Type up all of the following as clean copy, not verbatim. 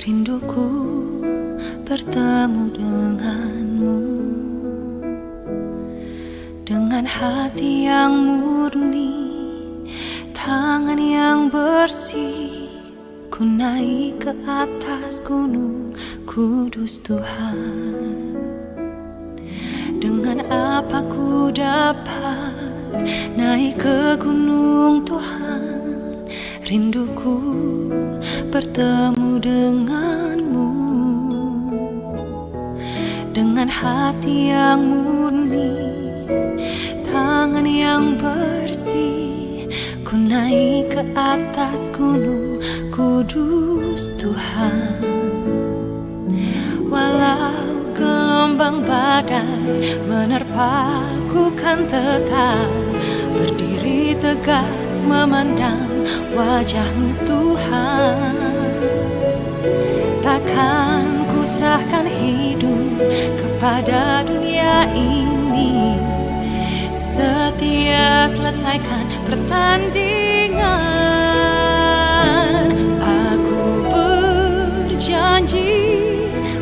Rinduku bertemu denganmu, dengan hati yang murni, tangan yang bersih. Ku naik ke atas gunung kudus Tuhan. Dengan apa ku dapat naik ke gunung Tuhan? Rinduku bertemu denganmu, dengan hati yang murni, tangan yang bersih. Ku naik ke atas gunung kudus Tuhan. Walau gelombang badai menerpaku, kan tetap berdiri tegak memandang wajah-Mu Tuhan. Takkan ku serahkan hidup kepada dunia ini, setia selesaikan pertandingan. Aku berjanji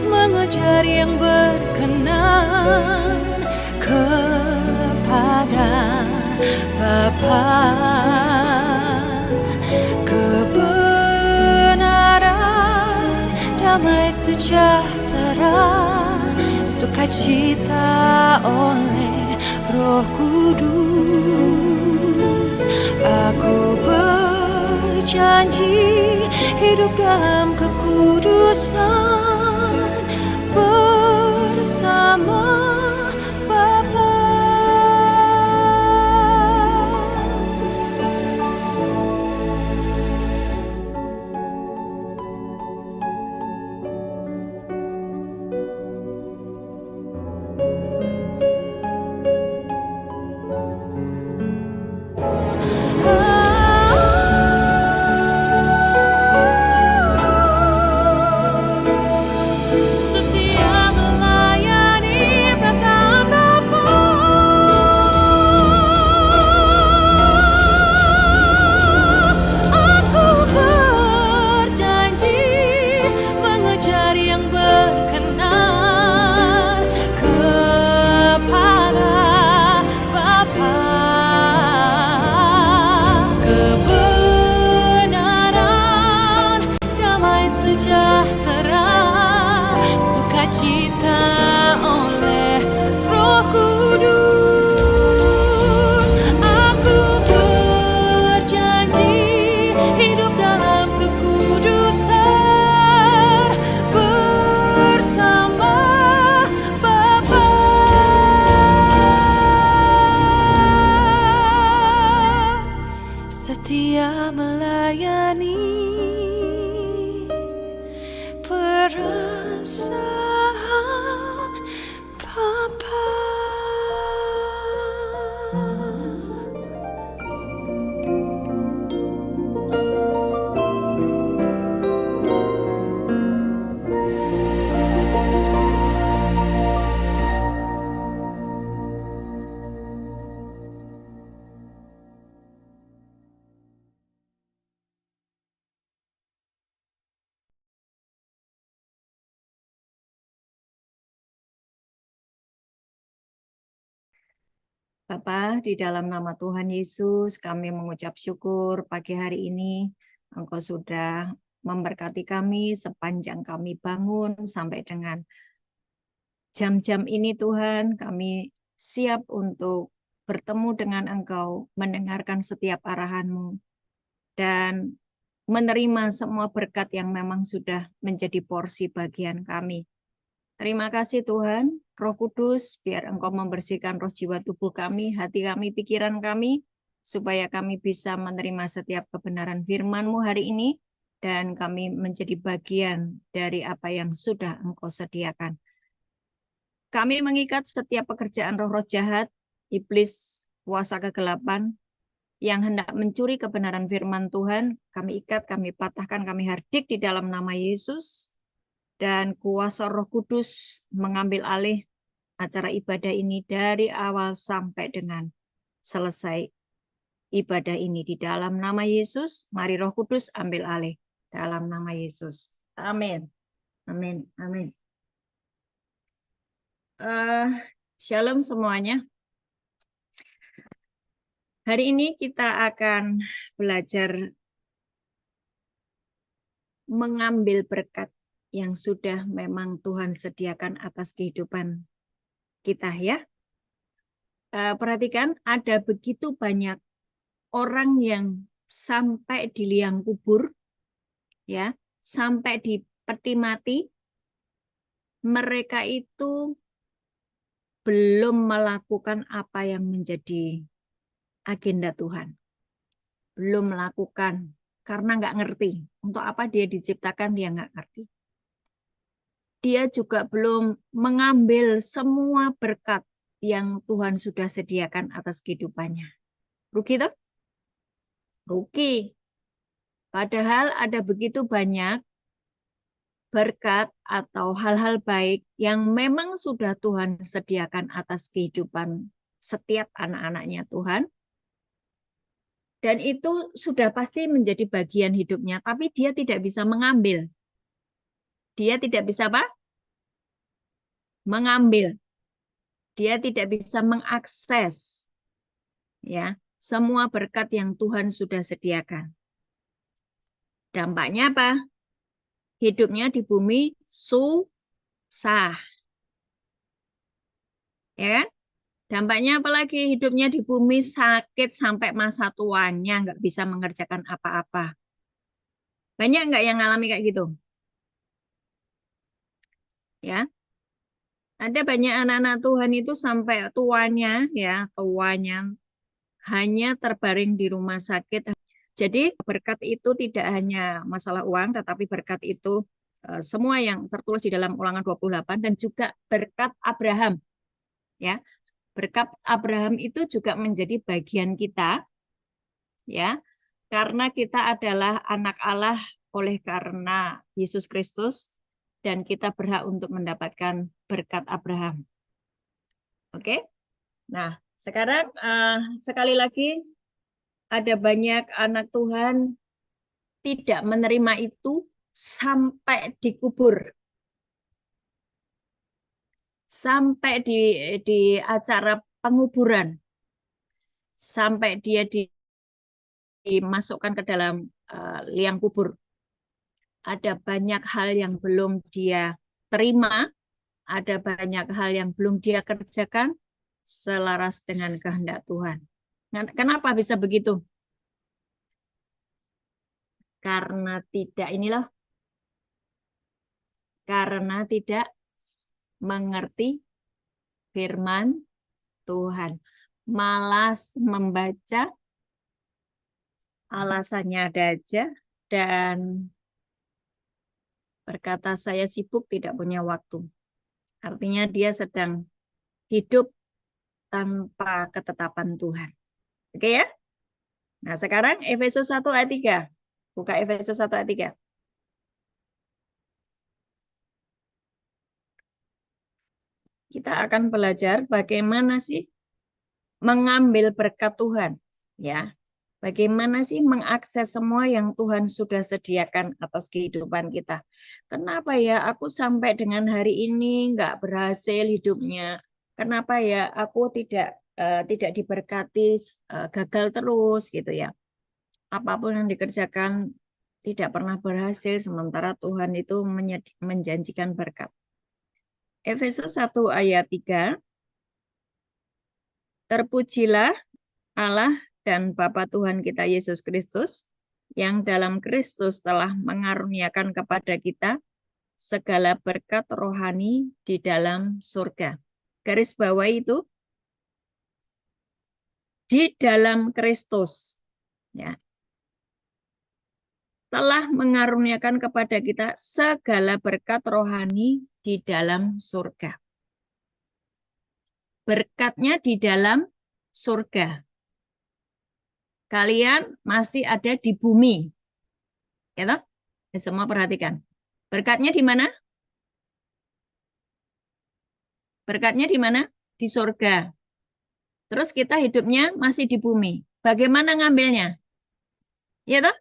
mengejar yang berkenan kepada Bapa. Kebenaran, damai sejahtera, sukacita oleh Roh Kudus. Aku berjanji hidup dalam kekudusan bersama Bapa. Setia melayani perasaan Bapa. Bapa, di dalam nama Tuhan Yesus, kami mengucap syukur pagi hari ini. Engkau sudah memberkati kami sepanjang kami bangun sampai dengan jam-jam ini Tuhan. Kami siap untuk bertemu dengan Engkau, mendengarkan setiap arahan-Mu, dan menerima semua berkat yang memang sudah menjadi porsi bagian kami. Terima kasih Tuhan, Roh Kudus, biar Engkau membersihkan roh jiwa tubuh kami, hati kami, pikiran kami, supaya kami bisa menerima setiap kebenaran firman-Mu hari ini, dan kami menjadi bagian dari apa yang sudah Engkau sediakan. Kami mengikat setiap pekerjaan roh-roh jahat, iblis, kuasa kegelapan, yang hendak mencuri kebenaran firman Tuhan. Kami ikat, kami patahkan, kami hardik di dalam nama Yesus. Dan kuasa Roh Kudus mengambil alih acara ibadah ini dari awal sampai dengan selesai ibadah ini. Di dalam nama Yesus, mari Roh Kudus ambil alih dalam nama Yesus. Amin. Amin. Amin. Shalom semuanya. Hari ini kita akan belajar mengambil berkat yang sudah memang Tuhan sediakan atas kehidupan kita ya. Perhatikan, ada begitu banyak orang yang sampai di liang kubur, ya, sampai di peti mati, mereka itu belum melakukan apa yang menjadi agenda Tuhan. Belum melakukan, karena nggak ngerti. Untuk apa dia diciptakan, dia nggak ngerti. Dia juga belum mengambil semua berkat yang Tuhan sudah sediakan atas kehidupannya. Rugi toh? Rugi. Padahal ada begitu banyak berkat atau hal-hal baik yang memang sudah Tuhan sediakan atas kehidupan setiap anak-anaknya Tuhan. Dan itu sudah pasti menjadi bagian hidupnya, tapi dia tidak bisa mengambil. Dia tidak bisa apa? Mengambil. Dia tidak bisa mengakses ya semua berkat yang Tuhan sudah sediakan. Dampaknya apa? Hidupnya di bumi susah. Ya kan? Dampaknya apalagi hidupnya di bumi sakit sampai masa tuanya, nggak bisa mengerjakan apa-apa. Banyak nggak yang ngalami kayak gitu? Ya, ada banyak anak-anak Tuhan itu sampai tuanya hanya terbaring di rumah sakit. Jadi berkat itu tidak hanya masalah uang, tetapi berkat itu semua yang tertulis di dalam Ulangan 28 dan juga berkat Abraham. Ya, berkat Abraham itu juga menjadi bagian kita, ya, karena kita adalah anak Allah oleh karena Yesus Kristus dan kita berhak untuk mendapatkan berkat Abraham. Oke? Nah, sekarang sekali lagi ada banyak anak Tuhan tidak menerima itu sampai dikubur. Sampai di acara penguburan. Sampai dia dimasukkan ke dalam liang kubur. Ada banyak hal yang belum dia terima, ada banyak hal yang belum dia kerjakan selaras dengan kehendak Tuhan. Kenapa bisa begitu? Karena tidak mengerti firman Tuhan. Malas membaca, alasannya ada aja, dan berkata saya sibuk tidak punya waktu. Artinya dia sedang hidup tanpa ketetapan Tuhan. Oke ya? Nah sekarang Efesus 1 ayat 3. Buka Efesus 1 ayat 3. Kita akan belajar bagaimana sih mengambil berkat Tuhan. Ya, bagaimana sih mengakses semua yang Tuhan sudah sediakan atas kehidupan kita. Kenapa ya aku sampai dengan hari ini nggak berhasil hidupnya? Kenapa ya aku tidak diberkati, gagal terus gitu ya? Apapun yang dikerjakan tidak pernah berhasil, sementara Tuhan itu menjanjikan berkat. Efesus 1 ayat 3. Terpujilah Allah dan Bapa Tuhan kita Yesus Kristus, yang dalam Kristus telah mengaruniakan kepada kita segala berkat rohani di dalam surga. Garis bawah itu, di dalam Kristus. Ya. Telah mengaruniakan kepada kita segala berkat rohani di dalam surga. Berkatnya di dalam surga. Kalian masih ada di bumi. Ya toh? Ya, semua perhatikan. Berkatnya di mana? Berkatnya di mana? Di surga. Terus kita hidupnya masih di bumi. Bagaimana ngambilnya? Ya toh?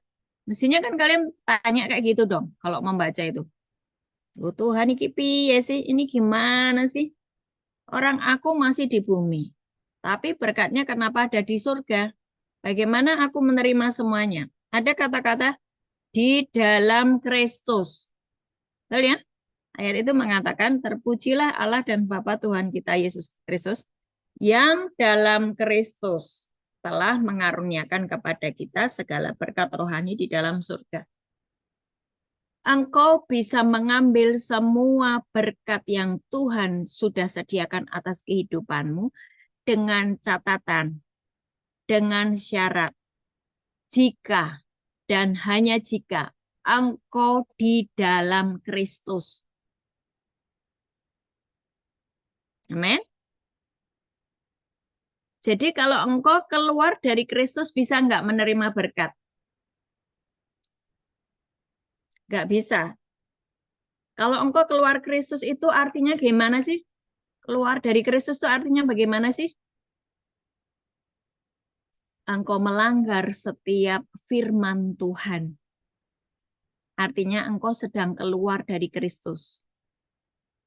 Mestinya kan kalian tanya kayak gitu dong kalau membaca itu. Oh, Tuhan ini piye sih? Ini gimana sih? Orang aku masih di bumi. Tapi berkatnya kenapa ada di surga? Bagaimana aku menerima semuanya? Ada kata-kata di dalam Kristus. Betul ya? Ayat itu mengatakan, terpujilah Allah dan Bapa Tuhan kita Yesus Kristus, yang dalam Kristus telah mengaruniakan kepada kita segala berkat rohani di dalam surga. Engkau bisa mengambil semua berkat yang Tuhan sudah sediakan atas kehidupanmu dengan catatan, dengan syarat, jika dan hanya jika engkau di dalam Kristus. Amin. Jadi kalau engkau keluar dari Kristus bisa nggak menerima berkat? Nggak bisa. Kalau engkau keluar Kristus itu artinya gimana sih? Keluar dari Kristus itu artinya bagaimana sih? Engkau melanggar setiap firman Tuhan. Artinya engkau sedang keluar dari Kristus.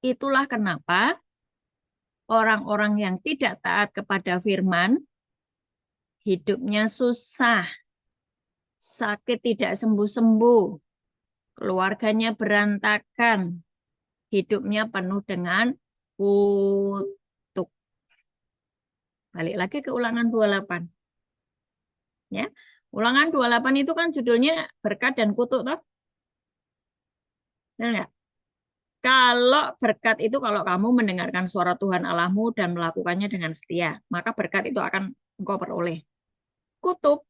Itulah kenapa orang-orang yang tidak taat kepada firman, hidupnya susah, sakit tidak sembuh-sembuh, keluarganya berantakan, hidupnya penuh dengan kutuk. Balik lagi ke Ulangan 28. Ya. Ulangan 28 itu kan judulnya berkat dan kutuk toh. Benar nggak? Kalau berkat itu kalau kamu mendengarkan suara Tuhan Allahmu dan melakukannya dengan setia, maka berkat itu akan engkau peroleh. Kutuk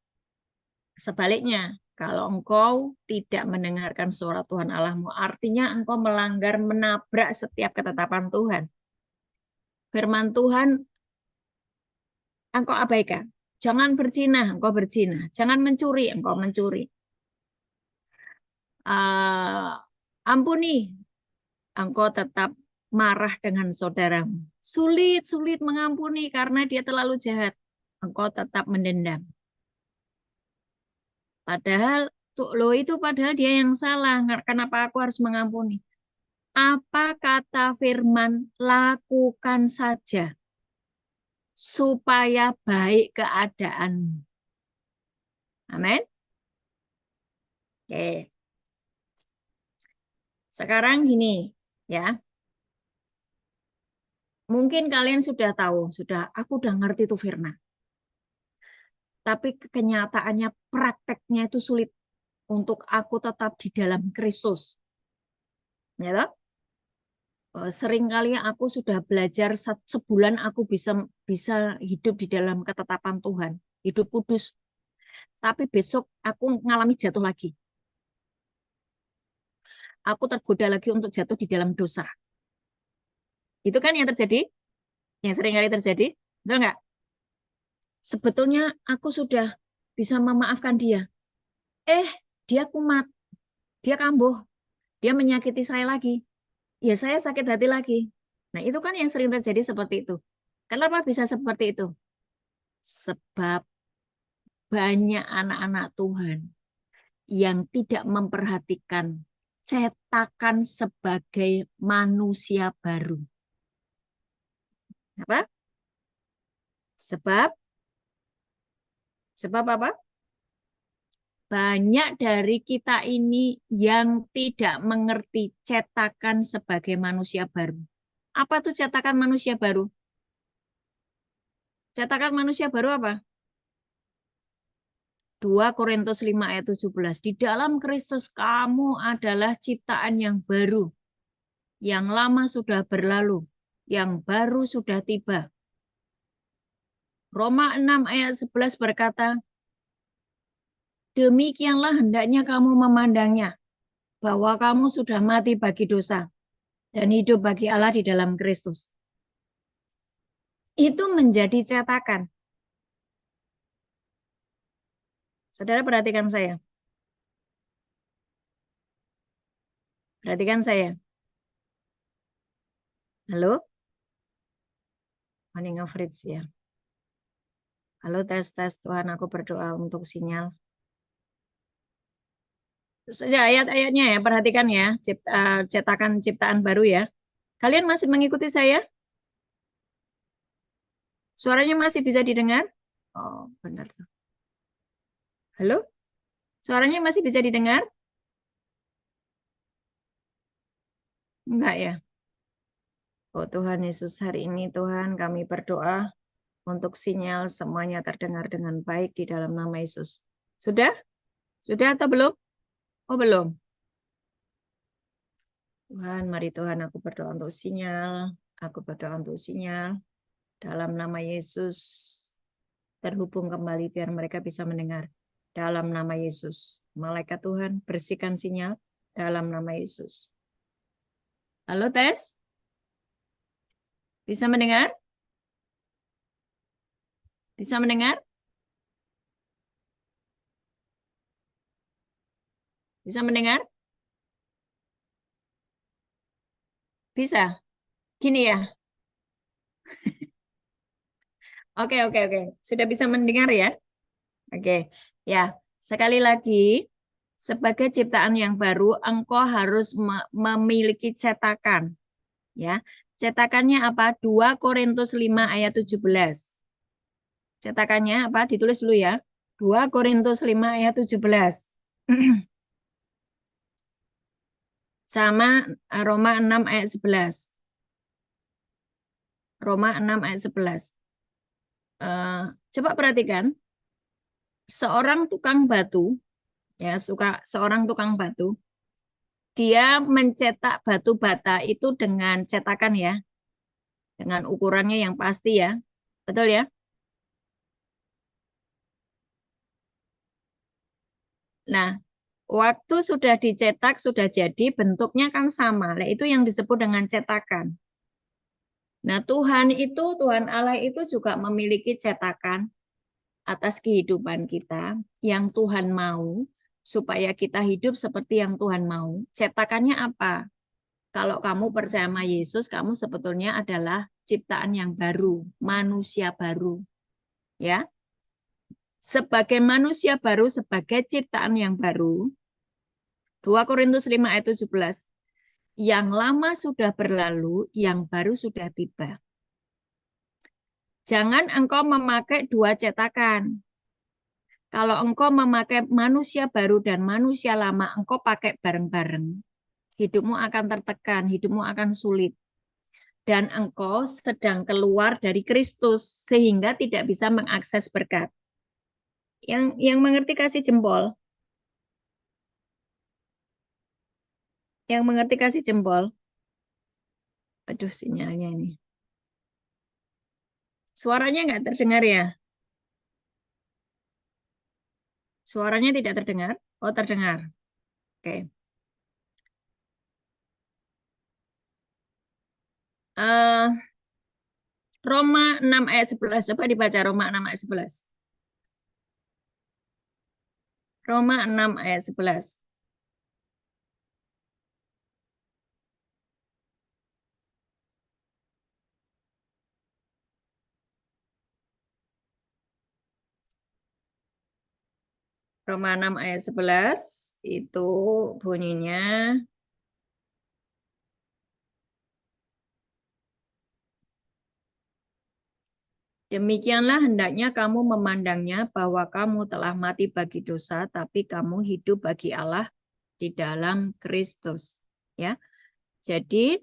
sebaliknya, kalau engkau tidak mendengarkan suara Tuhan Allahmu, artinya engkau melanggar, menabrak setiap ketetapan Tuhan. Firman Tuhan engkau abaikan. Jangan berzina, engkau berzina. Jangan mencuri, engkau mencuri. Ampuni, engkau tetap marah dengan saudaramu. Sulit mengampuni karena dia terlalu jahat. Engkau tetap mendendam. Padahal padahal dia yang salah. Kenapa aku harus mengampuni? Apa kata firman? Lakukan saja supaya baik keadaanmu. Amin. Oke. Sekarang gini, ya. Mungkin kalian sudah tahu, aku udah ngerti itu firman. Tapi kenyataannya, prakteknya itu sulit untuk aku tetap di dalam Kristus. Ya toh? Seringkali aku sudah belajar sebulan aku bisa hidup di dalam ketetapan Tuhan, hidup kudus. Tapi besok aku ngalami jatuh lagi. Aku tergoda lagi untuk jatuh di dalam dosa. Itu kan yang terjadi, yang seringkali terjadi, betul nggak? Sebetulnya aku sudah bisa memaafkan dia. Dia kumat, dia kambuh, dia menyakiti saya lagi. Ya saya sakit hati lagi. Nah itu kan yang sering terjadi seperti itu. Kenapa bisa seperti itu? Sebab banyak anak-anak Tuhan yang tidak memperhatikan cetakan sebagai manusia baru. Apa? Sebab apa? Banyak dari kita ini yang tidak mengerti cetakan sebagai manusia baru. Apa tuh cetakan manusia baru? Cetakan manusia baru apa? 2 Korintus 5 ayat 17. Di dalam Kristus kamu adalah ciptaan yang baru. Yang lama sudah berlalu, yang baru sudah tiba. Roma 6 ayat 11 berkata, demikianlah hendaknya kamu memandangnya, bahwa kamu sudah mati bagi dosa dan hidup bagi Allah di dalam Kristus. Itu menjadi cetakan. Saudara perhatikan saya. Perhatikan saya. Halo? Morning of Fritz ya. Halo tes. Tuhan aku berdoa untuk sinyal. Saja ayat-ayatnya ya, perhatikan ya, cetakan ciptaan baru ya. Kalian masih mengikuti saya? Suaranya masih bisa didengar? Oh, benar tuh. Halo? Suaranya masih bisa didengar? Enggak ya? Oh Tuhan Yesus, hari ini Tuhan kami berdoa untuk sinyal semuanya terdengar dengan baik di dalam nama Yesus. Sudah? Sudah atau belum? Oh belum. Tuhan, mari Tuhan aku berdoa untuk sinyal. Aku berdoa untuk sinyal. Dalam nama Yesus, terhubung kembali biar mereka bisa mendengar. Dalam nama Yesus. Malaikat Tuhan, bersihkan sinyal. Dalam nama Yesus. Halo, tes? Bisa mendengar? Bisa mendengar? Bisa mendengar? Bisa? Gini ya? Oke, oke, oke. Sudah bisa mendengar ya? Oke. Ya, sekali lagi, sebagai ciptaan yang baru, engkau harus memiliki cetakan. Ya, cetakannya apa? 2 Korintus 5 ayat 17. Cetakannya apa? Ditulis dulu ya. 2 Korintus 5 ayat 17. Sama Roma 6 ayat 11. Roma 6 ayat 11. Coba perhatikan, seorang tukang batu, ya seorang tukang batu, dia mencetak batu bata itu dengan cetakan ya, dengan ukurannya yang pasti ya, betul ya? Nah, waktu sudah dicetak, sudah jadi, bentuknya kan sama. Nah, itu yang disebut dengan cetakan. Nah, Tuhan Allah itu juga memiliki cetakan atas kehidupan kita yang Tuhan mau supaya kita hidup seperti yang Tuhan mau. Cetakannya apa? Kalau kamu percaya sama Yesus, kamu sebetulnya adalah ciptaan yang baru, manusia baru. Ya. Sebagai manusia baru, sebagai ciptaan yang baru, 2 Korintus 5 ayat 17, yang lama sudah berlalu, yang baru sudah tiba. Jangan engkau memakai 2 cetakan. Kalau engkau memakai manusia baru dan manusia lama, engkau pakai bareng-bareng. Hidupmu akan tertekan, hidupmu akan sulit. Dan engkau sedang keluar dari Kristus, sehingga tidak bisa mengakses berkat. Yang mengerti kasih jempol. Yang mengerti kasih jempol. Aduh, sinyalnya ini. Suaranya nggak terdengar ya? Suaranya tidak terdengar? Oh, terdengar. Oke. Roma 6 ayat 11. Coba dibaca Roma 6 ayat 11. Roma 6 ayat 11. Roma 6 ayat 11 itu bunyinya, demikianlah hendaknya kamu memandangnya bahwa kamu telah mati bagi dosa, tapi kamu hidup bagi Allah di dalam Kristus. Ya, jadi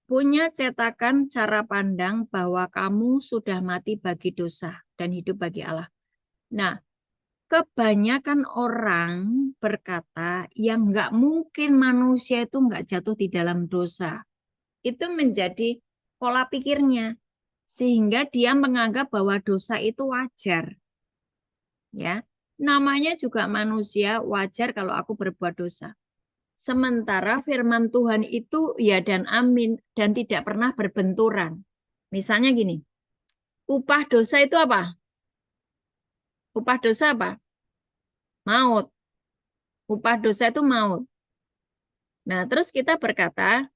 punya cetakan cara pandang bahwa kamu sudah mati bagi dosa dan hidup bagi Allah. Nah, kebanyakan orang berkata yang nggak mungkin manusia itu nggak jatuh di dalam dosa. Itu menjadi pola pikirnya. Sehingga dia menganggap bahwa dosa itu wajar. Ya, namanya juga manusia, wajar kalau aku berbuat dosa. Sementara firman Tuhan itu ya dan amin dan tidak pernah berbenturan. Misalnya gini, upah dosa itu apa? Upah dosa apa? Maut. Upah dosa itu maut. Nah, terus kita berkata,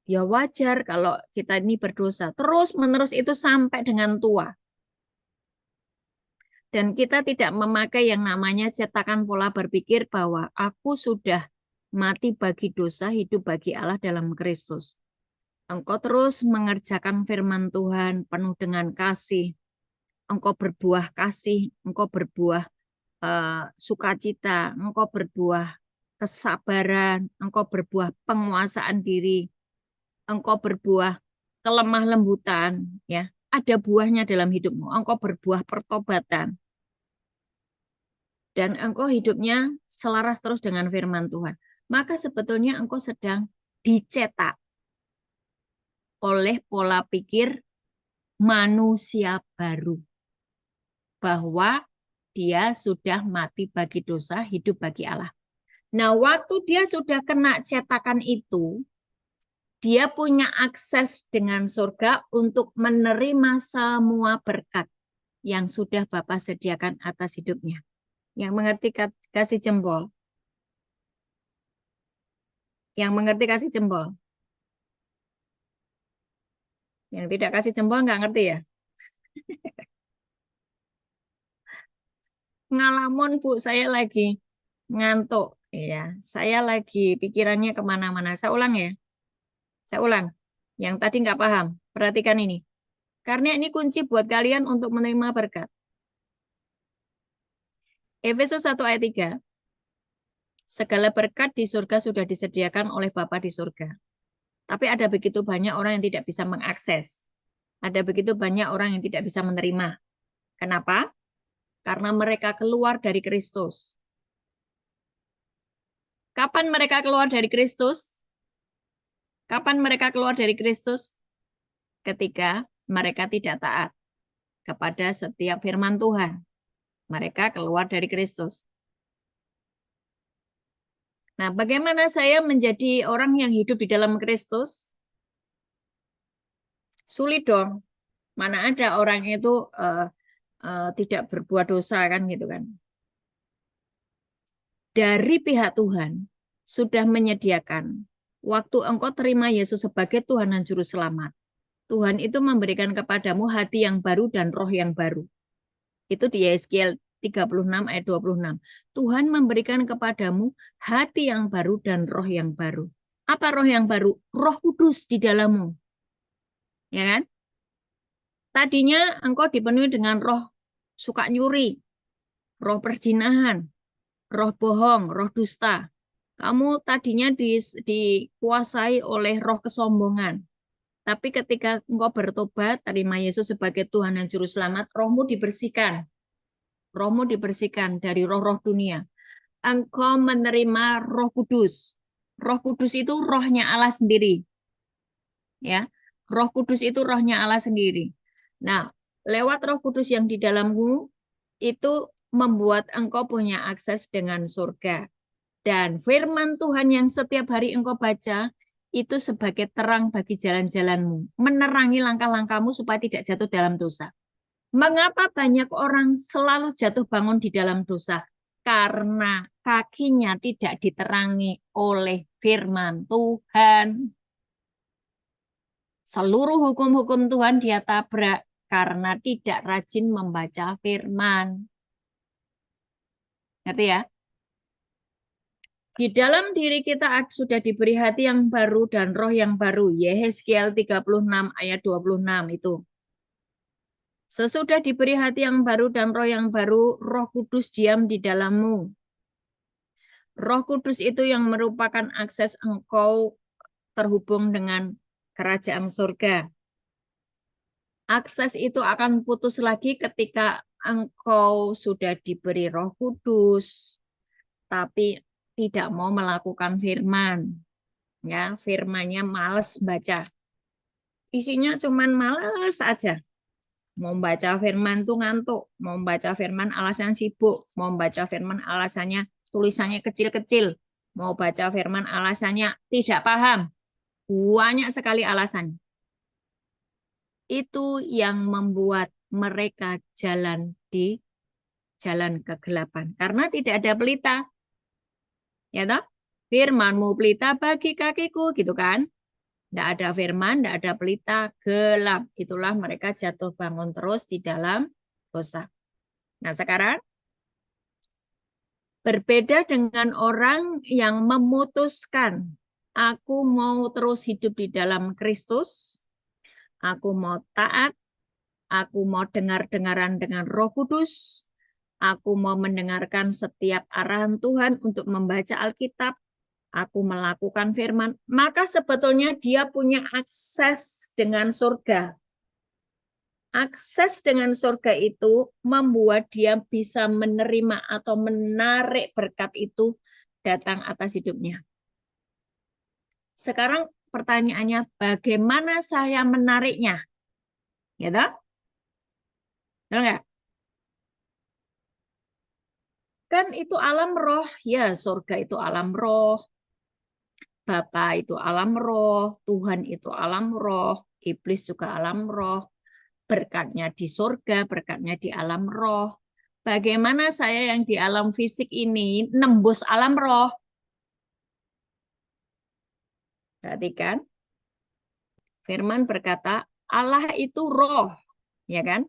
ya wajar kalau kita ini berdosa. Terus menerus itu sampai dengan tua. Dan kita tidak memakai yang namanya cetakan pola berpikir bahwa aku sudah mati bagi dosa, hidup bagi Allah dalam Kristus. Engkau terus mengerjakan firman Tuhan penuh dengan kasih. Engkau berbuah kasih, engkau berbuah sukacita, engkau berbuah kesabaran, engkau berbuah penguasaan diri, engkau berbuah kelemah lembutan, ya. Ada buahnya dalam hidupmu. Engkau berbuah pertobatan. Dan engkau hidupnya selaras terus dengan firman Tuhan. Maka sebetulnya engkau sedang dicetak oleh pola pikir manusia baru. Bahwa dia sudah mati bagi dosa, hidup bagi Allah. Nah, waktu dia sudah kena cetakan itu, dia punya akses dengan surga untuk menerima semua berkat yang sudah Bapa sediakan atas hidupnya. Yang mengerti kasih jempol. Yang mengerti kasih jempol. Yang tidak kasih jempol nggak ngerti ya? Ngalamun Bu, saya lagi ngantuk. Ya, saya lagi pikirannya kemana-mana. Saya ulang ya. Saya ulang. Yang tadi nggak paham. Perhatikan ini. Karena ini kunci buat kalian untuk menerima berkat. Efesus 1 ayat 3. Segala berkat di surga sudah disediakan oleh Bapa di surga. Tapi ada begitu banyak orang yang tidak bisa mengakses. Ada begitu banyak orang yang tidak bisa menerima. Kenapa? Karena mereka keluar dari Kristus. Kapan mereka keluar dari Kristus? Kapan mereka keluar dari Kristus? Ketika mereka tidak taat kepada setiap firman Tuhan. Mereka keluar dari Kristus. Nah, bagaimana saya menjadi orang yang hidup di dalam Kristus? Sulit dong. Mana ada orang itu tidak berbuat dosa kan gitu kan. Dari pihak Tuhan sudah menyediakan waktu engkau terima Yesus sebagai Tuhan dan Juru Selamat. Tuhan itu memberikan kepadamu hati yang baru dan roh yang baru. Itu di Yeskiel 36 ayat 26. Tuhan memberikan kepadamu hati yang baru dan roh yang baru. Apa roh yang baru? Roh Kudus di dalammu. Ya kan? Tadinya engkau dipenuhi dengan roh suka nyuri, roh perzinahan, roh bohong, roh dusta. Kamu tadinya dikuasai oleh roh kesombongan. Tapi ketika engkau bertobat, terima Yesus sebagai Tuhan dan Juru Selamat, rohmu dibersihkan. Rohmu dibersihkan dari roh-roh dunia. Engkau menerima Roh Kudus. Roh Kudus itu rohnya Allah sendiri. Ya, Roh Kudus itu rohnya Allah sendiri. Nah, lewat Roh Kudus yang di dalammu itu membuat engkau punya akses dengan surga. Dan firman Tuhan yang setiap hari engkau baca itu sebagai terang bagi jalan-jalanmu, menerangi langkah-langkahmu supaya tidak jatuh dalam dosa. Mengapa banyak orang selalu jatuh bangun di dalam dosa? Karena kakinya tidak diterangi oleh firman Tuhan. Seluruh hukum-hukum Tuhan dia tabrak karena tidak rajin membaca firman. Ngerti ya? Di dalam diri kita sudah diberi hati yang baru dan roh yang baru. Yeskiel 36 ayat 26 itu. Sesudah diberi hati yang baru dan roh yang baru, Roh Kudus diam di dalammu. Roh Kudus itu yang merupakan akses engkau terhubung dengan kerajaan surga. Akses itu akan putus lagi ketika engkau sudah diberi Roh Kudus, tapi tidak mau melakukan firman. Ya, firmannya males baca. Isinya cuman males aja. Mau baca firman tuh ngantuk, mau baca firman alasan sibuk, mau baca firman alasannya tulisannya kecil-kecil, mau baca firman alasannya tidak paham. Banyak sekali alasan. Itu yang membuat mereka jalan di jalan kegelapan. Karena tidak ada pelita. Ya toh? Firmanmu pelita bagi kakiku, gitu kan? Tidak ada firman, tidak ada pelita, gelap. Itulah mereka jatuh bangun terus di dalam dosa. Nah, sekarang berbeda dengan orang yang memutuskan, aku mau terus hidup di dalam Kristus, aku mau taat, aku mau dengar-dengaran dengan Roh Kudus, aku mau mendengarkan setiap arahan Tuhan untuk membaca Alkitab, aku melakukan firman, maka sebetulnya dia punya akses dengan surga. Akses dengan surga itu membuat dia bisa menerima atau menarik berkat itu datang atas hidupnya. Sekarang pertanyaannya, bagaimana saya menariknya? Ya toh? Betul nggak? Kan itu alam roh, ya surga itu alam roh, Bapa itu alam roh, Tuhan itu alam roh, iblis juga alam roh, berkatnya di surga, berkatnya di alam roh. Bagaimana saya yang di alam fisik ini nembus alam roh? Perhatikan, Firman berkata, Allah itu roh, ya kan?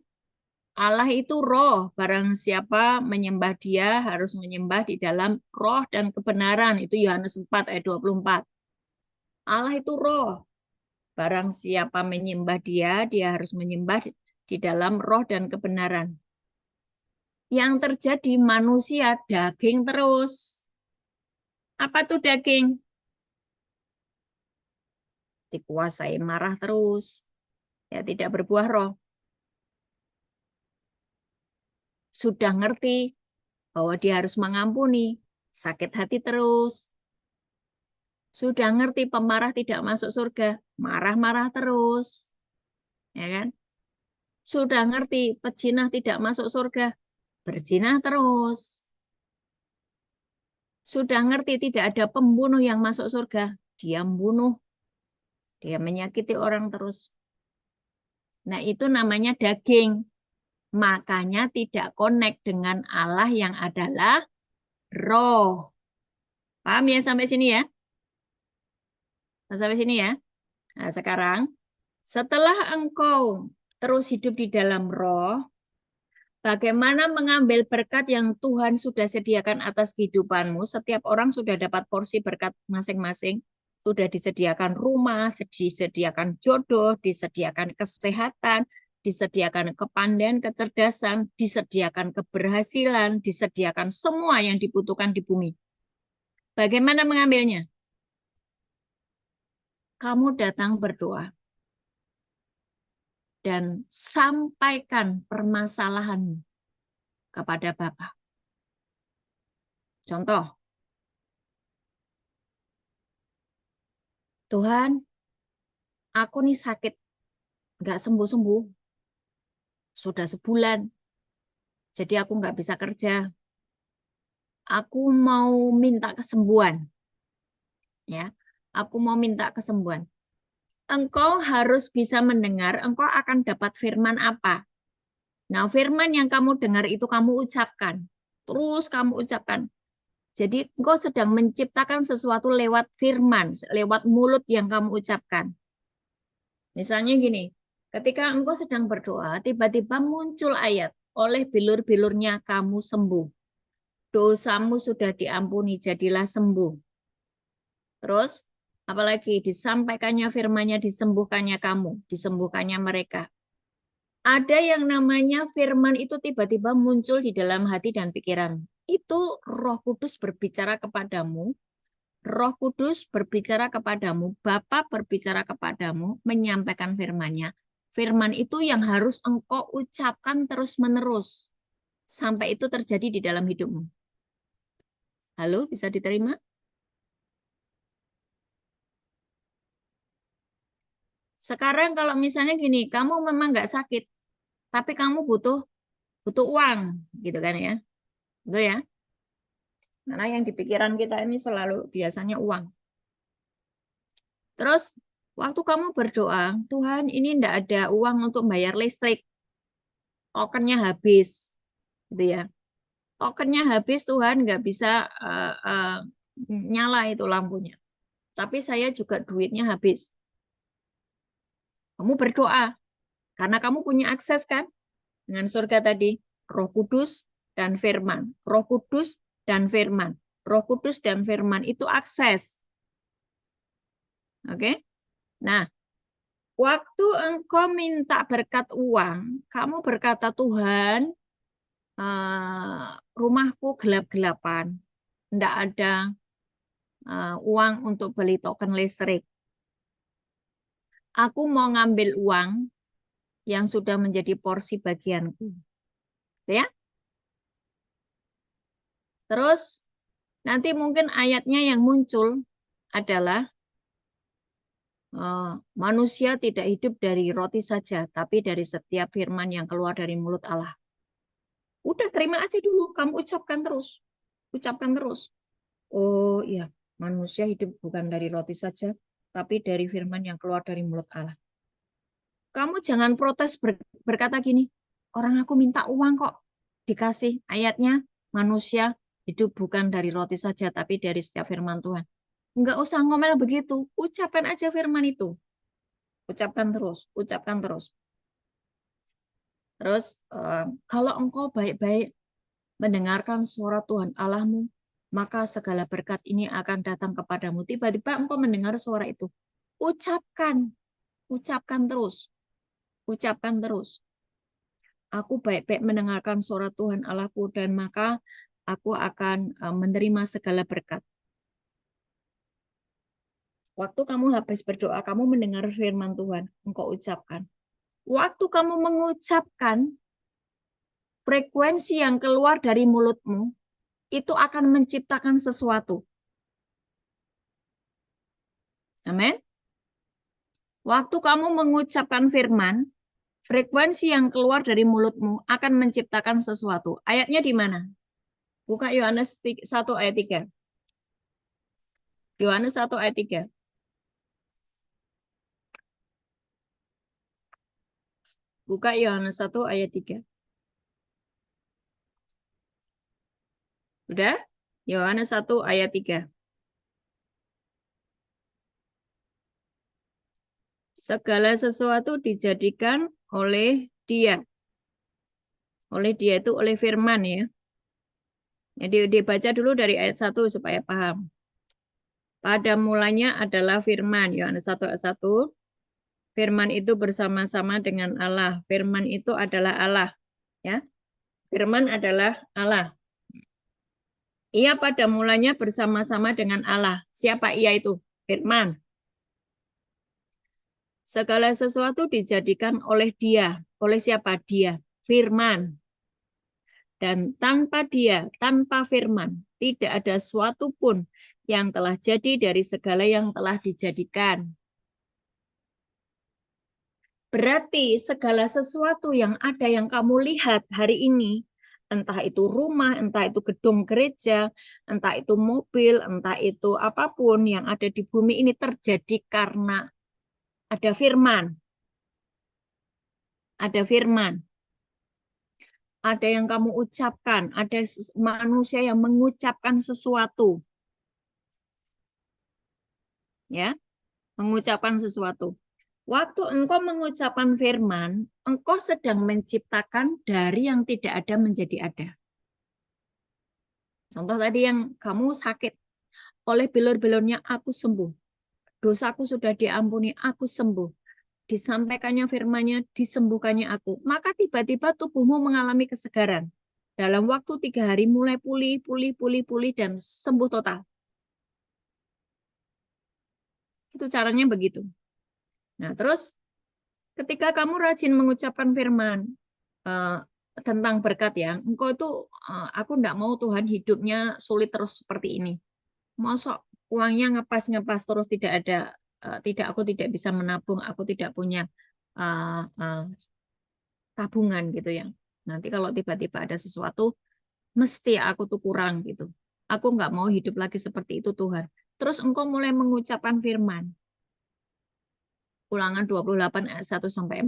Allah itu roh, barang siapa menyembah dia harus menyembah di dalam roh dan kebenaran. Itu Yohanes 4 ayat 24. Allah itu roh, barang siapa menyembah dia, dia harus menyembah di dalam roh dan kebenaran. Yang terjadi manusia daging terus. Apa tuh daging? Dikuasai marah terus. Ya, tidak berbuah roh. Sudah ngerti bahwa dia harus mengampuni, sakit hati terus. Sudah ngerti pemarah tidak masuk surga, marah-marah terus. Ya kan? Sudah ngerti pezina tidak masuk surga, berzina terus. Sudah ngerti tidak ada pembunuh yang masuk surga, dia membunuh. Dia menyakiti orang terus. Nah, itu namanya daging. Makanya tidak connect dengan Allah yang adalah roh. Paham ya sampai sini ya? Sampai sini ya. Nah, sekarang setelah engkau terus hidup di dalam roh, bagaimana mengambil berkat yang Tuhan sudah sediakan atas kehidupanmu? Setiap orang sudah dapat porsi berkat masing-masing. Sudah disediakan rumah, disediakan jodoh, disediakan kesehatan, disediakan kepandaian, kecerdasan, disediakan keberhasilan, disediakan semua yang dibutuhkan di bumi. Bagaimana mengambilnya? Kamu datang berdoa dan sampaikan permasalahanmu kepada Bapa. Contoh, Tuhan, aku nih sakit, nggak sembuh-sembuh, sudah sebulan, jadi aku nggak bisa kerja. Aku mau minta kesembuhan, ya. Aku mau minta kesembuhan. Engkau harus bisa mendengar, engkau akan dapat firman apa. Nah, firman yang kamu dengar itu kamu ucapkan. Terus kamu ucapkan. Jadi engkau sedang menciptakan sesuatu lewat firman, lewat mulut yang kamu ucapkan. Misalnya gini, ketika engkau sedang berdoa, tiba-tiba muncul ayat, oleh bilur-bilurnya kamu sembuh. Dosamu sudah diampuni, jadilah sembuh. Terus, apalagi disampaikannya firman-Nya, disembuhkannya kamu, disembuhkannya mereka. Ada yang namanya firman itu tiba-tiba muncul di dalam hati dan pikiran. Itu Roh Kudus berbicara kepadamu, Roh Kudus berbicara kepadamu, Bapa berbicara kepadamu, menyampaikan firman-Nya. Firman itu yang harus engkau ucapkan terus-menerus sampai itu terjadi di dalam hidupmu. Halo, bisa diterima? Sekarang kalau misalnya gini, kamu memang nggak sakit, tapi kamu butuh butuh uang, gitu kan ya? Itu ya. Karena yang di pikiran kita ini selalu biasanya uang. Terus waktu kamu berdoa, Tuhan ini enggak ada uang untuk bayar listrik, tokennya habis, gitu ya. Tokennya habis, Tuhan nggak bisa nyala itu lampunya. Tapi saya juga duitnya habis. Kamu berdoa, karena kamu punya akses kan dengan surga tadi. Roh Kudus dan firman. Roh Kudus dan firman. Roh Kudus dan firman itu akses. Oke? Nah, waktu engkau minta berkat uang, kamu berkata, Tuhan, rumahku gelap-gelapan. Tidak ada uang untuk beli token listrik. Aku mau ngambil uang yang sudah menjadi porsi bagianku. Ya? Terus nanti mungkin ayatnya yang muncul adalah manusia tidak hidup dari roti saja, tapi dari setiap firman yang keluar dari mulut Allah. Udah terima aja dulu, kamu ucapkan terus. Ucapkan terus. Oh iya, manusia hidup bukan dari roti saja, tapi dari firman yang keluar dari mulut Allah. Kamu jangan protes berkata gini, orang aku minta uang kok dikasih. Ayatnya, manusia hidup bukan dari roti saja, tapi dari setiap firman Tuhan. Enggak usah ngomel begitu, ucapkan aja firman itu. Ucapkan terus, ucapkan terus. Terus, kalau engkau baik-baik mendengarkan suara Tuhan Allahmu, maka segala berkat ini akan datang kepadamu. Tiba-tiba engkau mendengar suara itu. Ucapkan, ucapkan terus. Ucapkan terus. Aku baik-baik mendengarkan suara Tuhan Allahku dan maka aku akan menerima segala berkat. Waktu kamu habis berdoa, kamu mendengar firman Tuhan, engkau ucapkan. Waktu kamu mengucapkan, frekuensi yang keluar dari mulutmu, itu akan menciptakan sesuatu. Amin. Waktu kamu mengucapkan firman, frekuensi yang keluar dari mulutmu akan menciptakan sesuatu. Ayatnya di mana? Buka Yohanes 1 ayat 3. Yohanes 1 ayat 3. Buka Yohanes 1 ayat 3. Udah? Yohanes 1 ayat 3. Segala sesuatu dijadikan oleh Dia. Oleh Dia itu oleh firman ya. Jadi dibaca dulu dari ayat 1 supaya paham. Pada mulanya adalah firman. Yohanes 1 ayat 1. Firman itu bersama-sama dengan Allah. Firman itu adalah Allah. Ya. Firman adalah Allah. Ia pada mulanya bersama-sama dengan Allah. Siapa ia itu? Firman. Segala sesuatu dijadikan oleh Dia. Oleh siapa? Dia. Firman. Dan tanpa Dia, tanpa firman, tidak ada suatu pun yang telah jadi dari segala yang telah dijadikan. Berarti segala sesuatu yang ada yang kamu lihat hari ini, entah itu rumah, entah itu gedung gereja, entah itu mobil, entah itu apapun yang ada di bumi ini terjadi karena ada firman. Ada firman. Ada yang kamu ucapkan, ada manusia yang mengucapkan sesuatu. Ya, mengucapkan sesuatu. Waktu engkau mengucapkan firman, engkau sedang menciptakan dari yang tidak ada menjadi ada. Contoh tadi yang kamu sakit, oleh bilur-bilurnya aku sembuh. Dosaku sudah diampuni, aku sembuh. Disampaikannya firman-Nya, disembuhkannya aku. Maka tiba-tiba tubuhmu mengalami kesegaran. Dalam waktu 3 hari mulai pulih, dan sembuh total. Itu caranya begitu. Nah, terus ketika kamu rajin mengucapkan firman tentang berkat ya, engkau itu, aku enggak mau Tuhan hidupnya sulit terus seperti ini. Mosok uangnya ngepas-ngepas terus tidak ada, aku tidak bisa menabung, aku tidak punya tabungan gitu ya. Nanti kalau tiba-tiba ada sesuatu, mesti aku tuh kurang gitu. Aku nggak mau hidup lagi seperti itu Tuhan. Terus engkau mulai mengucapkan firman. Ulangan 28 ayat 1-14.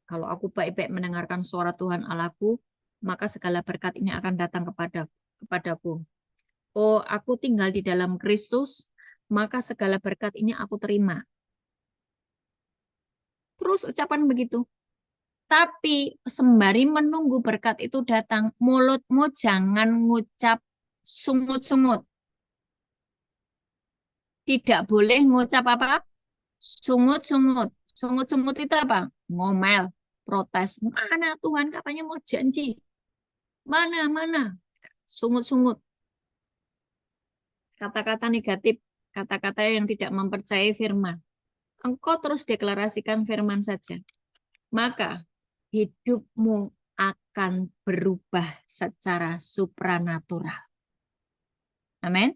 Kalau aku baik-baik mendengarkan suara Tuhan Allahku, maka segala berkat ini akan datang kepadaku. Oh, aku tinggal di dalam Kristus, maka segala berkat ini aku terima. Terus ucapan begitu. Tapi sembari menunggu berkat itu datang, mulutmu jangan ngucap sungut-sungut. Tidak boleh ngucap apa? Sungut-sungut. Sungut-sungut itu apa? Ngomel, protes. Mana Tuhan katanya mau janji? Mana? Sungut-sungut. Kata-kata negatif, kata-kata yang tidak mempercayai firman. Engkau terus deklarasikan firman saja. Maka hidupmu akan berubah secara supranatural. Amin.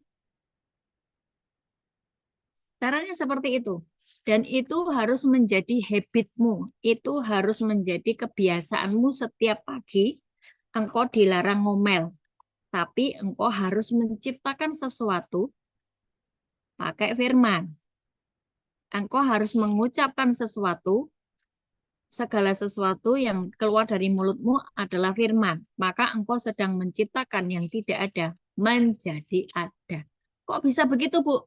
Caranya seperti itu. Dan itu harus menjadi habitmu. Itu harus menjadi kebiasaanmu setiap pagi. Engkau dilarang ngomel. Tapi engkau harus menciptakan sesuatu pakai firman. Engkau harus mengucapkan sesuatu. Segala sesuatu yang keluar dari mulutmu adalah firman. Maka engkau sedang menciptakan yang tidak ada menjadi ada. Kok bisa begitu, Bu?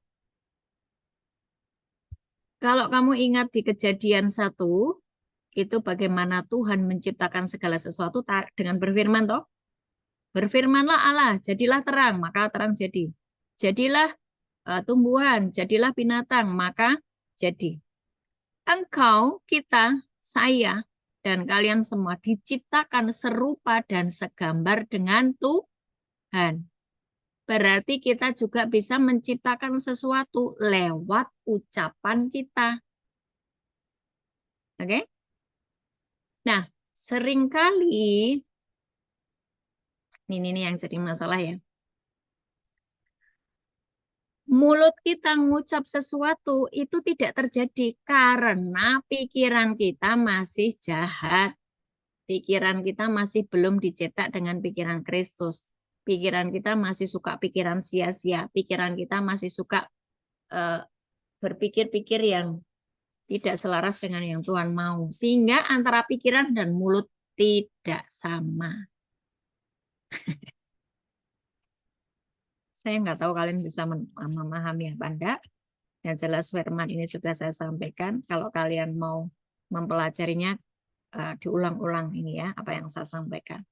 Kalau kamu ingat di Kejadian 1, itu bagaimana Tuhan menciptakan segala sesuatu dengan berfirman, toh? Berfirmanlah Allah, jadilah terang, maka terang jadi. Jadilah tumbuhan, jadilah binatang, maka jadi. Engkau, kita, saya, dan kalian semua diciptakan serupa dan segambar dengan Tuhan. Berarti kita juga bisa menciptakan sesuatu lewat ucapan kita. Oke? Nah, seringkali ini yang jadi masalah ya. Mulut kita ngucap sesuatu itu tidak terjadi karena pikiran kita masih jahat. Pikiran kita masih belum dicetak dengan pikiran Kristus. Pikiran kita masih suka pikiran sia-sia. Pikiran kita masih suka berpikir-pikir yang tidak selaras dengan yang Tuhan mau. Sehingga antara pikiran dan mulut tidak sama. Saya nggak tahu kalian bisa memahami apa enggak. Yang jelas firman ini sudah saya sampaikan. Kalau kalian mau mempelajarinya, diulang-ulang ini ya, apa yang saya sampaikan.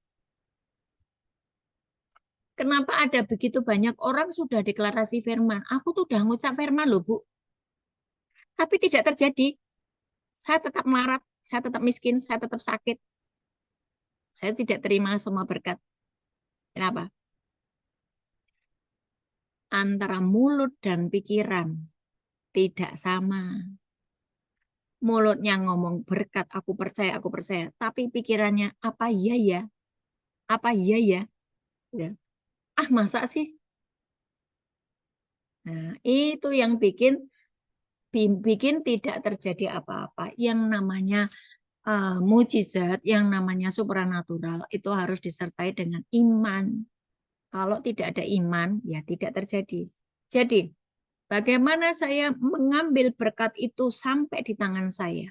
Kenapa ada begitu banyak orang sudah deklarasi firman? Aku tuh udah ngucap firman loh, Bu. Tapi tidak terjadi. Saya tetap melarat, saya tetap miskin, saya tetap sakit. Saya tidak terima semua berkat. Kenapa? Antara mulut dan pikiran tidak sama. Mulutnya ngomong berkat, aku percaya. Tapi pikirannya, apa iya ya? Apa iya ya? Ah, masa sih? Nah, itu yang bikin tidak terjadi apa-apa. Yang namanya mujizat, yang namanya supranatural, itu harus disertai dengan iman. Kalau tidak ada iman, ya tidak terjadi. Jadi, bagaimana saya mengambil berkat itu sampai di tangan saya?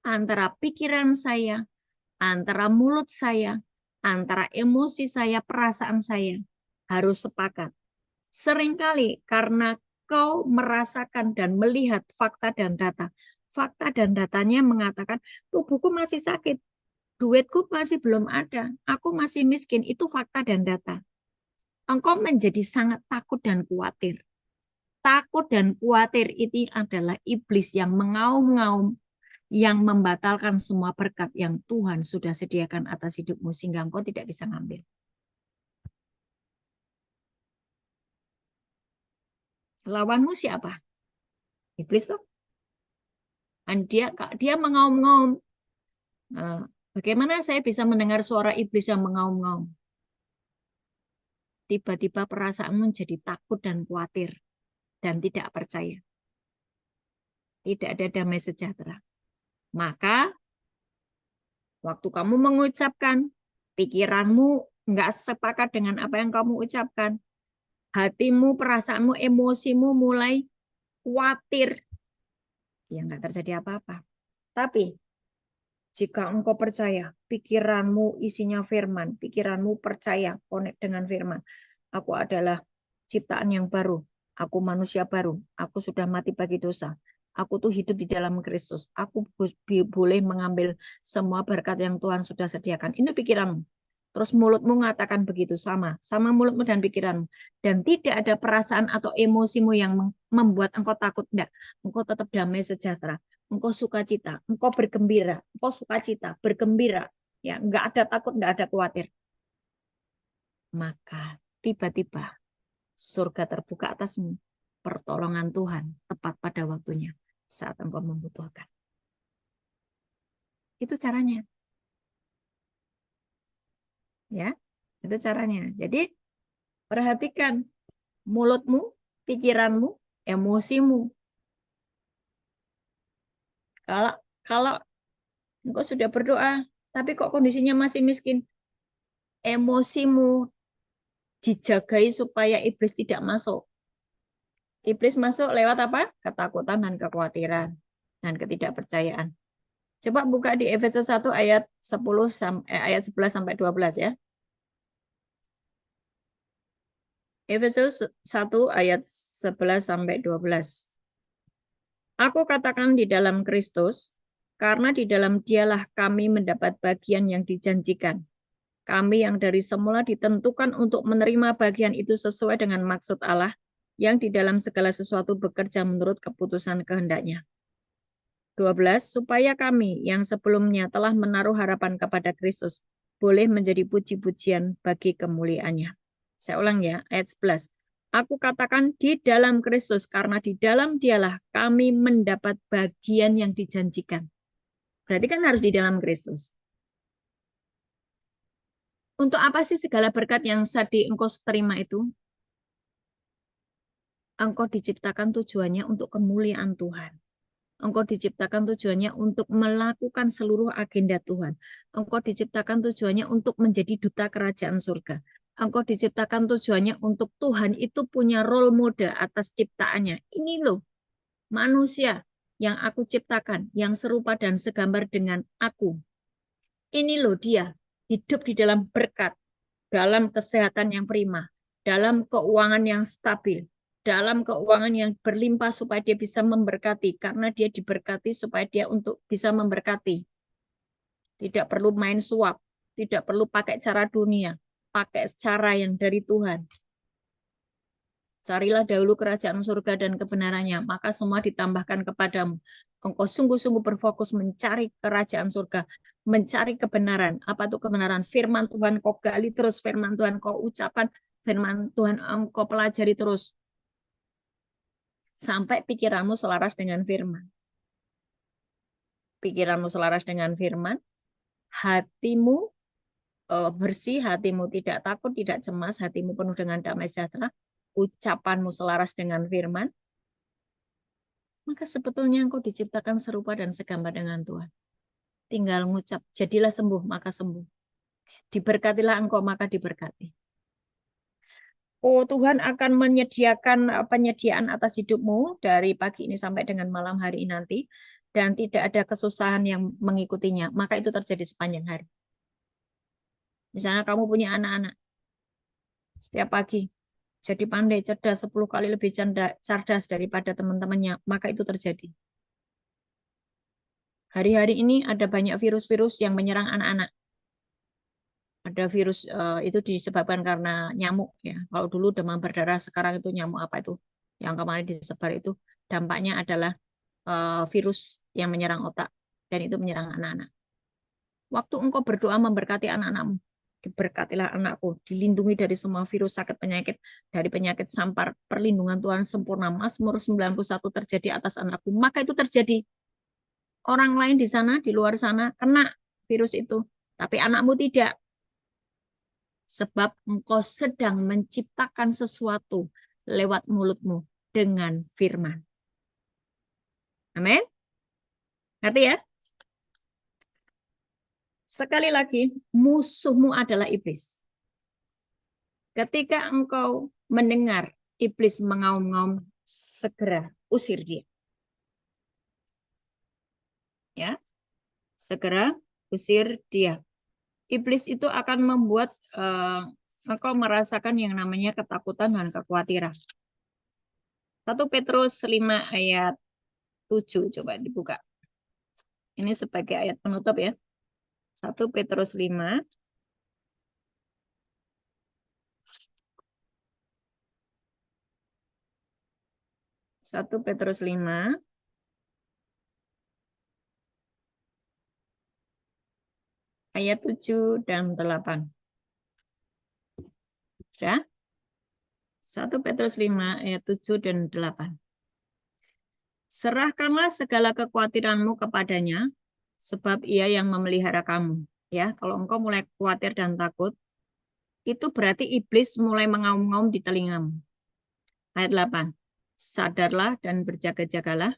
Antara pikiran saya, antara mulut saya, antara emosi saya, perasaan saya harus sepakat. Seringkali karena kau merasakan dan melihat fakta dan data. Fakta dan datanya mengatakan tubuhku masih sakit, duitku masih belum ada, aku masih miskin. Itu fakta dan data. Engkau menjadi sangat takut dan khawatir. Takut dan khawatir itu adalah iblis yang mengaum-ngaum, yang membatalkan semua berkat yang Tuhan sudah sediakan atas hidupmu sehingga engkau tidak bisa ngambil. Lawanmu siapa? Iblis tuh. Dan dia mengaum-ngaum. Bagaimana saya bisa mendengar suara iblis yang mengaum-ngaum? Tiba-tiba perasaanmu menjadi takut dan khawatir dan tidak percaya. Tidak ada damai sejahtera. Maka waktu kamu mengucapkan, pikiranmu nggak sepakat dengan apa yang kamu ucapkan. Hatimu, perasaanmu, emosimu mulai khawatir. Ya nggak terjadi apa-apa. Tapi jika engkau percaya, pikiranmu isinya firman, pikiranmu percaya, connect dengan firman. Aku adalah ciptaan yang baru, aku manusia baru, aku sudah mati bagi dosa, Aku tuh hidup di dalam Kristus. Aku boleh mengambil semua berkat yang Tuhan sudah sediakan. Ini pikiranmu. Terus mulutmu mengatakan begitu, sama mulutmu dan pikiranmu. Dan tidak ada perasaan atau emosimu yang membuat engkau takut. Enggak. Engkau tetap damai sejahtera. Engkau sukacita, engkau bergembira, engkau sukacita, bergembira. Ya, enggak ada takut, enggak ada khawatir. Maka tiba-tiba surga terbuka atasmu. Pertolongan Tuhan tepat pada waktunya saat engkau membutuhkan. Itu caranya. Ya, itu caranya. Jadi perhatikan mulutmu, pikiranmu, emosimu. Kalau engkau sudah berdoa, tapi kok kondisinya masih miskin, emosimu dijagai supaya iblis tidak masuk. Iblis masuk lewat apa? Ketakutan dan kekhawatiran dan ketidakpercayaan. Coba buka di Efesus 1 ayat 11 sampai 12 ya. Efesus 1 ayat 11 sampai 12. Aku katakan di dalam Kristus, karena di dalam Dialah kami mendapat bagian yang dijanjikan. Kami yang dari semula ditentukan untuk menerima bagian itu sesuai dengan maksud Allah, yang di dalam segala sesuatu bekerja menurut keputusan kehendak-Nya. 12. Supaya kami yang sebelumnya telah menaruh harapan kepada Kristus boleh menjadi puji-pujian bagi kemuliaan-Nya. Saya ulang ya, ayat 11. Aku katakan di dalam Kristus, karena di dalam Dialah kami mendapat bagian yang dijanjikan. Berarti kan harus di dalam Kristus. Untuk apa sih segala berkat yang tadi engkau terima itu? Engkau diciptakan tujuannya untuk kemuliaan Tuhan. Engkau diciptakan tujuannya untuk melakukan seluruh agenda Tuhan. Engkau diciptakan tujuannya untuk menjadi duta kerajaan surga. Engkau diciptakan tujuannya untuk Tuhan itu punya role model atas ciptaannya. Ini loh, manusia yang aku ciptakan, yang serupa dan segambar dengan aku. Ini loh dia, hidup di dalam berkat, dalam kesehatan yang prima, dalam keuangan yang stabil, dalam keuangan yang berlimpah supaya dia bisa memberkati, karena dia diberkati supaya dia untuk bisa memberkati. Tidak perlu main suap, tidak perlu pakai cara dunia, pakai cara yang dari Tuhan. Carilah dahulu kerajaan surga dan kebenarannya, maka semua ditambahkan kepadamu. Engkau sungguh-sungguh berfokus mencari kerajaan surga, mencari kebenaran. Apa itu kebenaran? Firman Tuhan kau gali terus, firman Tuhan kau ucapkan, firman Tuhan engkau pelajari terus. Sampai pikiranmu selaras dengan firman. Pikiranmu selaras dengan firman, hatimu bersih, hatimu tidak takut, tidak cemas, hatimu penuh dengan damai sejahtera, ucapanmu selaras dengan firman, maka sebetulnya engkau diciptakan serupa dan segambar dengan Tuhan. Tinggal ngucap, jadilah sembuh, maka sembuh. Diberkatilah engkau, maka diberkati. Oh, Tuhan akan menyediakan penyediaan atas hidupmu dari pagi ini sampai dengan malam hari ini nanti, dan tidak ada kesusahan yang mengikutinya, maka itu terjadi sepanjang hari. Misalnya kamu punya anak-anak, setiap pagi jadi pandai, cerdas, 10 kali lebih cerdas daripada teman-temannya, maka itu terjadi. Hari-hari ini ada banyak virus-virus yang menyerang anak-anak. Ada virus itu disebabkan karena nyamuk ya. Kalau dulu demam berdarah, sekarang itu nyamuk apa itu? Yang kemarin disebar itu dampaknya adalah virus yang menyerang otak dan itu menyerang anak-anak. Waktu engkau berdoa memberkati anak-anakmu, diberkatilah anakku, dilindungi dari semua virus, sakit, penyakit, dari penyakit sampar, perlindungan Tuhan sempurna. Mazmur 91 terjadi atas anakku, maka itu terjadi. Orang lain di sana, di luar sana, kena virus itu, tapi anakmu tidak. Sebab engkau sedang menciptakan sesuatu lewat mulutmu dengan firman. Amin. Ngerti ya? Sekali lagi, musuhmu adalah iblis. Ketika engkau mendengar iblis mengaum-ngaum, segera usir dia. Ya, segera usir dia. Iblis itu akan membuat engkau merasakan yang namanya ketakutan dan kekhawatiran. 1 Petrus 5 ayat 7. Coba dibuka. Ini sebagai ayat penutup ya. 1 Petrus 5. Satu Petrus 5. Ayat 7 dan 8. Sudah? 1 Petrus 5 ayat 7 dan 8. Serahkanlah segala kekhawatiranmu kepadanya, sebab ia yang memelihara kamu. Ya, kalau engkau mulai khawatir dan takut, itu berarti iblis mulai mengaum-ngaum di telingamu. Ayat 8. Sadarlah dan berjaga-jagalah.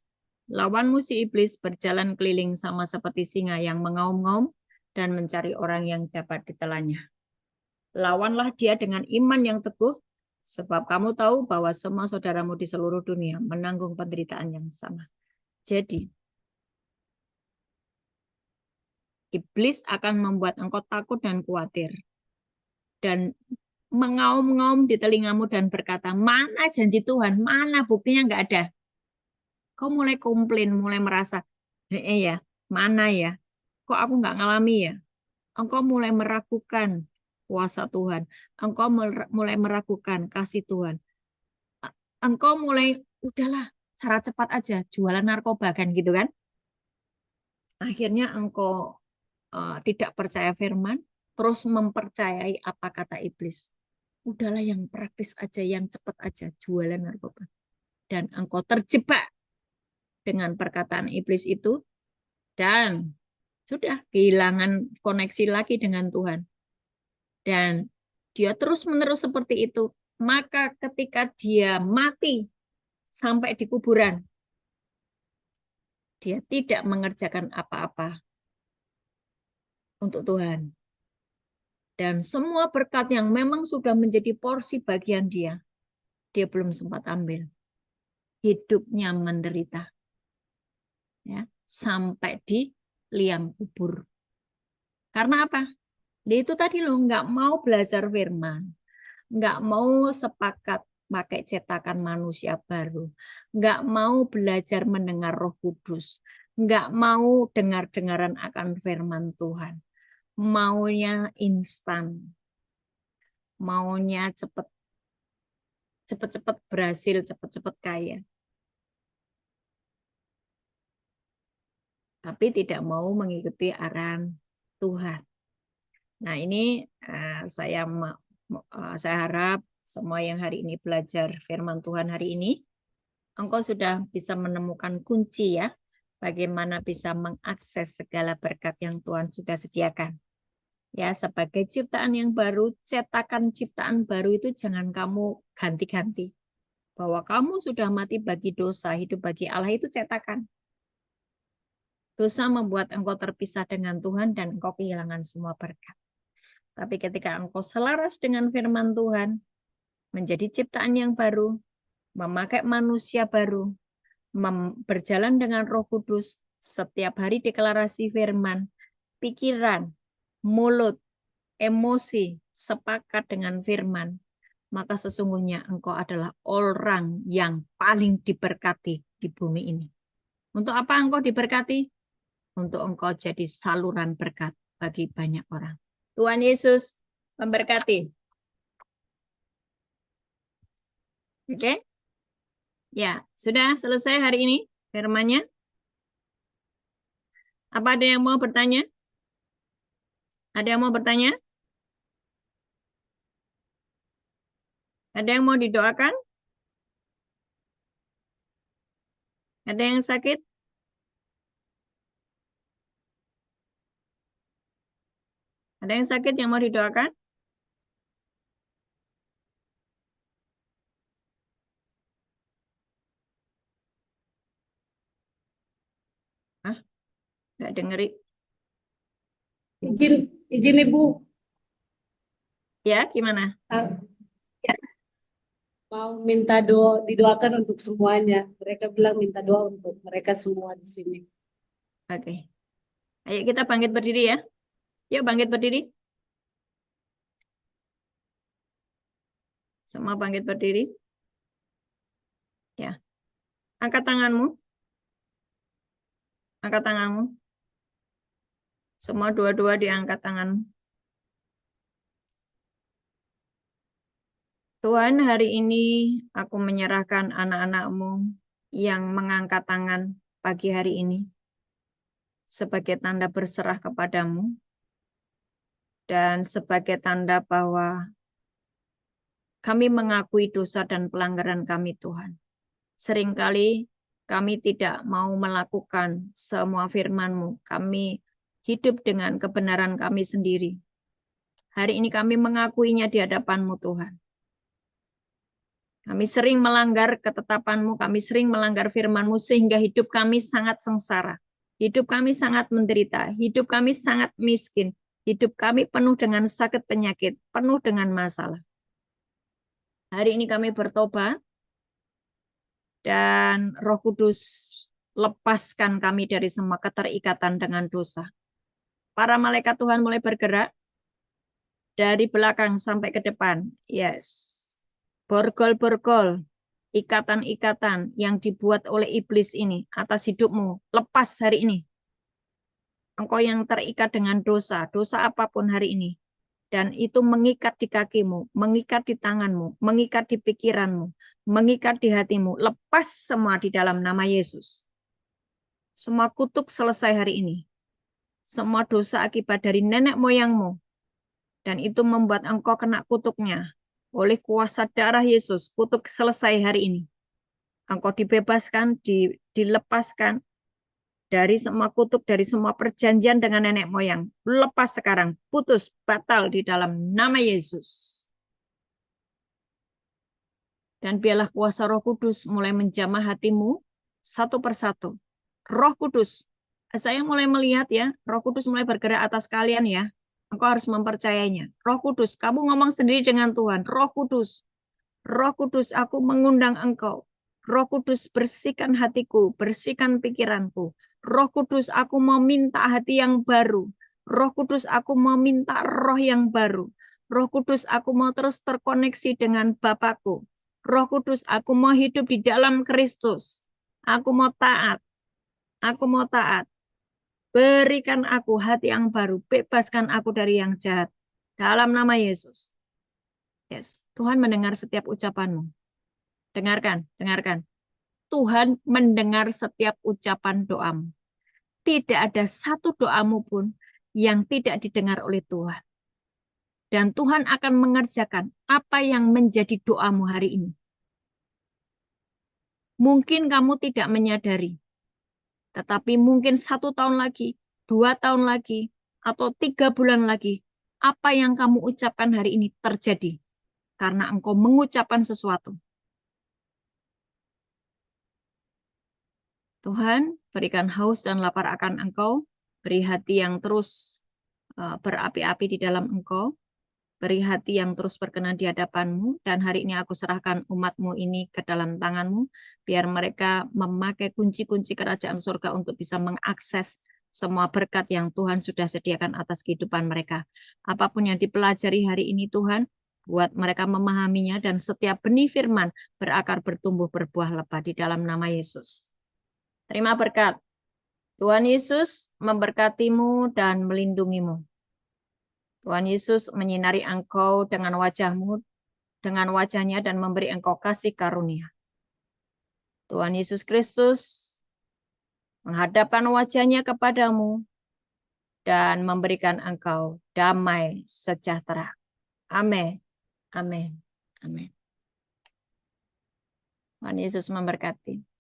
Lawanmu si iblis berjalan keliling sama seperti singa yang mengaum-ngaum dan mencari orang yang dapat ditelannya. Lawanlah dia dengan iman yang teguh, sebab kamu tahu bahwa semua saudaramu di seluruh dunia menanggung penderitaan yang sama. Jadi, iblis akan membuat engkau takut dan khawatir. Dan mengaum-ngaum di telingamu dan berkata, mana janji Tuhan, mana buktinya nggak ada. Kau mulai komplain, mulai merasa, ya, mana ya, kok aku nggak ngalami ya. Engkau mulai meragukan kuasa Tuhan. Engkau mulai meragukan kasih Tuhan. Engkau mulai, udahlah, cara cepat aja, jualan narkoba kan gitu kan. Akhirnya engkau tidak percaya firman, terus mempercayai apa kata iblis. Udahlah yang praktis aja, yang cepat aja, jualan narkoba. Dan engkau terjebak dengan perkataan iblis itu, dan sudah kehilangan koneksi lagi dengan Tuhan. Dan dia terus-menerus seperti itu. Maka ketika dia mati sampai di kuburan, dia tidak mengerjakan apa-apa untuk Tuhan. Dan semua berkat yang memang sudah menjadi porsi bagian dia, dia belum sempat ambil. Hidupnya menderita. Ya, sampai di liang kubur. Karena apa? Dia itu tadi loh, nggak mau belajar firman. Nggak mau sepakat pakai cetakan manusia baru. Nggak mau belajar mendengar Roh Kudus. Nggak mau dengar-dengaran akan firman Tuhan. Maunya instan. Maunya cepet-cepet berhasil, cepet-cepet kaya. Tapi tidak mau mengikuti arahan Tuhan. Nah, ini saya harap semua yang hari ini belajar firman Tuhan hari ini, engkau sudah bisa menemukan kunci ya, bagaimana bisa mengakses segala berkat yang Tuhan sudah sediakan. Ya, sebagai ciptaan yang baru, cetakan ciptaan baru itu jangan kamu ganti-ganti. Bahwa kamu sudah mati bagi dosa, hidup bagi Allah itu cetakan. Dosa membuat engkau terpisah dengan Tuhan dan engkau kehilangan semua berkat. Tapi ketika engkau selaras dengan firman Tuhan, menjadi ciptaan yang baru, memakai manusia baru, berjalan dengan Roh Kudus, setiap hari deklarasi firman, pikiran, mulut, emosi, sepakat dengan firman, maka sesungguhnya engkau adalah orang yang paling diberkati di bumi ini. Untuk apa engkau diberkati? Untuk engkau jadi saluran berkat bagi banyak orang. Tuhan Yesus memberkati. Oke? Ya, sudah selesai hari ini firman-Nya. Apa ada yang mau bertanya? Ada yang mau bertanya? Ada yang mau didoakan? Ada yang sakit? Ada yang sakit yang mau didoakan? Hah? Nggak dengeri. Izin Ibu, Ya, gimana? ya, mau minta didoakan untuk semuanya. Mereka bilang minta doa untuk mereka semua di sini. Oke. Ayo kita bangkit berdiri ya. Yuk bangkit berdiri. Semua bangkit berdiri. Ya. Angkat tanganmu. Angkat tanganmu. Semua dua-dua diangkat tanganmu. Tuhan, hari ini aku menyerahkan anak-anak-Mu yang mengangkat tangan pagi hari ini sebagai tanda berserah kepadamu dan sebagai tanda bahwa kami mengakui dosa dan pelanggaran kami, Tuhan. Seringkali kami tidak mau melakukan semua firman-Mu. Kami hidup dengan kebenaran kami sendiri. Hari ini kami mengakuinya di hadapan-Mu, Tuhan. Kami sering melanggar ketetapan-Mu, kami sering melanggar firman-Mu, sehingga hidup kami sangat sengsara. Hidup kami sangat menderita, hidup kami sangat miskin. Hidup kami penuh dengan sakit penyakit, penuh dengan masalah. Hari ini kami bertobat, dan Roh Kudus lepaskan kami dari semua keterikatan dengan dosa. Para malaikat Tuhan mulai bergerak dari belakang sampai ke depan. Yes. Borgol-borgol, ikatan-ikatan yang dibuat oleh iblis ini atas hidupmu, lepas hari ini. Engkau yang terikat dengan dosa, dosa apapun hari ini. Dan itu mengikat di kakimu, mengikat di tanganmu, mengikat di pikiranmu, mengikat di hatimu. Lepas semua di dalam nama Yesus. Semua kutuk selesai hari ini. Semua dosa akibat dari nenek moyangmu. Dan itu membuat engkau kena kutuknya. Oleh kuasa darah Yesus, kutuk selesai hari ini. Engkau dibebaskan, dilepaskan dari semua kutuk, dari semua perjanjian dengan nenek moyang. Lepas sekarang, putus, batal di dalam nama Yesus. Dan biarlah kuasa Roh Kudus mulai menjamah hatimu satu persatu. Roh Kudus, saya mulai melihat ya, Roh Kudus mulai bergerak atas kalian ya. Engkau harus mempercayainya. Roh Kudus, kamu ngomong sendiri dengan Tuhan. Roh Kudus, aku mengundang engkau. Roh Kudus, bersihkan hatiku, bersihkan pikiranku. Roh Kudus, aku mau minta hati yang baru. Roh Kudus, aku mau minta roh yang baru. Roh Kudus, aku mau terus terkoneksi dengan Bapakku. Roh Kudus, aku mau hidup di dalam Kristus. Aku mau taat. Aku mau taat. Berikan aku hati yang baru. Bebaskan aku dari yang jahat. Dalam nama Yesus. Yes. Tuhan mendengar setiap ucapanmu. Dengarkan, dengarkan. Tuhan mendengar setiap ucapan doamu. Tidak ada satu doamu pun yang tidak didengar oleh Tuhan. Dan Tuhan akan mengerjakan apa yang menjadi doamu hari ini. Mungkin kamu tidak menyadari, tetapi mungkin 1 tahun lagi, 2 tahun lagi, atau 3 bulan lagi, apa yang kamu ucapkan hari ini terjadi. Karena engkau mengucapkan sesuatu. Tuhan, berikan haus dan lapar akan engkau, beri hati yang terus berapi-api di dalam engkau, beri hati yang terus berkenan di hadapanmu, dan hari ini aku serahkan umatmu ini ke dalam tanganmu, biar mereka memakai kunci-kunci kerajaan surga untuk bisa mengakses semua berkat yang Tuhan sudah sediakan atas kehidupan mereka. Apapun yang dipelajari hari ini Tuhan, buat mereka memahaminya, dan setiap benih firman berakar, bertumbuh, berbuah lebat di dalam nama Yesus. Terima berkat. Tuhan Yesus memberkatimu dan melindungimu. Tuhan Yesus menyinari engkau dengan wajahmu, dengan wajahnya, dan memberi engkau kasih karunia. Tuhan Yesus Kristus menghadapkan wajahnya kepadamu dan memberikan engkau damai sejahtera. Amin. Amin. Amin. Tuhan Yesus memberkati.